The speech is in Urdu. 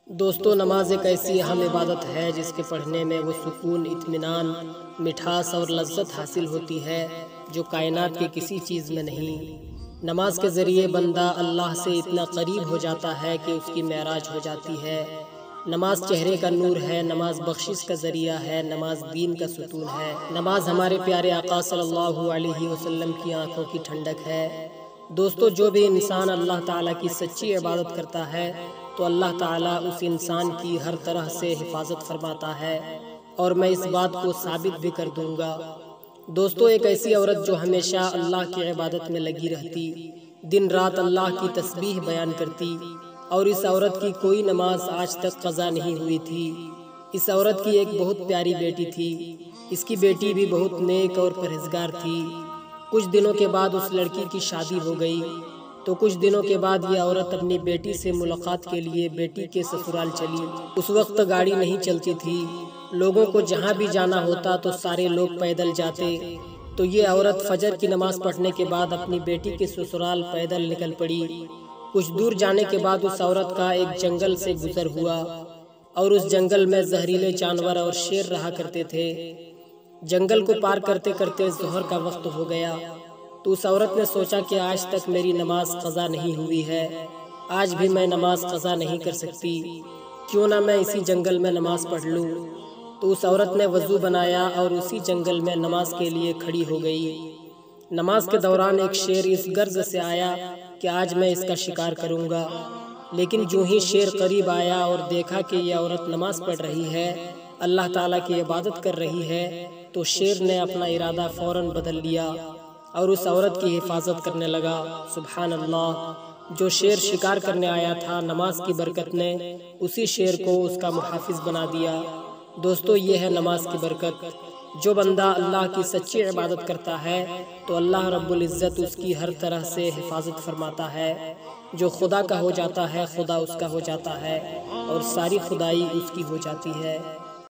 دوستو، نماز ایک ایسی اہم عبادت ہے جس کے پڑھنے میں وہ سکون، اطمینان، مٹھاس اور لذت حاصل ہوتی ہے جو کائنات کے کسی چیز میں نہیں۔ نماز کے ذریعے بندہ اللہ سے اتنا قریب ہو جاتا ہے کہ اس کی معراج ہو جاتی ہے۔ نماز چہرے کا نور ہے، نماز بخشش کا ذریعہ ہے، نماز دین کا ستون ہے۔ نماز ہمارے پیارے آقا صلی اللہ علیہ وسلم کی آنکھوں کی ٹھنڈک ہے۔ دوستو، جو بھی انسان اللہ تعالیٰ کی سچی عبادت کرتا ہے تو اللہ تعالیٰ اس انسان کی ہر طرح سے حفاظت فرماتا ہے، اور میں اس بات کو ثابت بھی کر دوں گا۔ دوستو، ایک ایسی عورت جو ہمیشہ اللہ کی عبادت میں لگی رہتی، دن رات اللہ کی تسبیح بیان کرتی، اور اس عورت کی کوئی نماز آج تک قضا نہیں ہوئی تھی۔ اس عورت کی ایک بہت پیاری بیٹی تھی۔ اس کی بیٹی بھی بہت نیک اور پرہیزگار تھی۔ کچھ دنوں کے بعد اس لڑکی کی شادی ہو گئی تو کچھ دنوں کے بعد یہ عورت اپنی بیٹی سے ملاقات کے لیے بیٹی کے سسرال چلی۔ اس وقت گاڑی نہیں چلتی تھی، لوگوں کو جہاں بھی جانا ہوتا تو سارے لوگ پیدل جاتے، تو یہ عورت فجر کی نماز پڑھنے کے بعد اپنی بیٹی کے سسرال پیدل نکل پڑی۔ کچھ دور جانے کے بعد اس عورت کا ایک جنگل سے گزر ہوا، اور اس جنگل میں زہریلے جانور اور شیر رہا کرتے تھے۔ جنگل کو پار کرتے کرتے ظہر کا وقت ہو گیا تو اس عورت نے سوچا کہ آج تک میری نماز قضا نہیں ہوئی ہے، آج بھی میں نماز قضا نہیں کر سکتی، کیوں نہ میں اسی جنگل میں نماز پڑھ لوں۔ تو اس عورت نے وضو بنایا اور اسی جنگل میں نماز کے لیے کھڑی ہو گئی۔ نماز کے دوران ایک شیر اس غرض سے آیا کہ آج میں اس کا شکار کروں گا، لیکن جو ہی شیر قریب آیا اور دیکھا کہ یہ عورت نماز پڑھ رہی ہے، اللہ تعالیٰ کی عبادت کر رہی ہے، تو شیر نے اپنا ارادہ فوراً بدل لیا اور اس عورت کی حفاظت کرنے لگا۔ سبحان اللہ! جو شیر شکار کرنے آیا تھا، نماز کی برکت نے اسی شیر کو اس کا محافظ بنا دیا۔ دوستو، یہ ہے نماز کی برکت۔ جو بندہ اللہ کی سچی عبادت کرتا ہے تو اللہ رب العزت اس کی ہر طرح سے حفاظت فرماتا ہے۔ جو خدا کا ہو جاتا ہے، خدا اس کا ہو جاتا ہے، اور ساری خدائی اس کی ہو جاتی ہے۔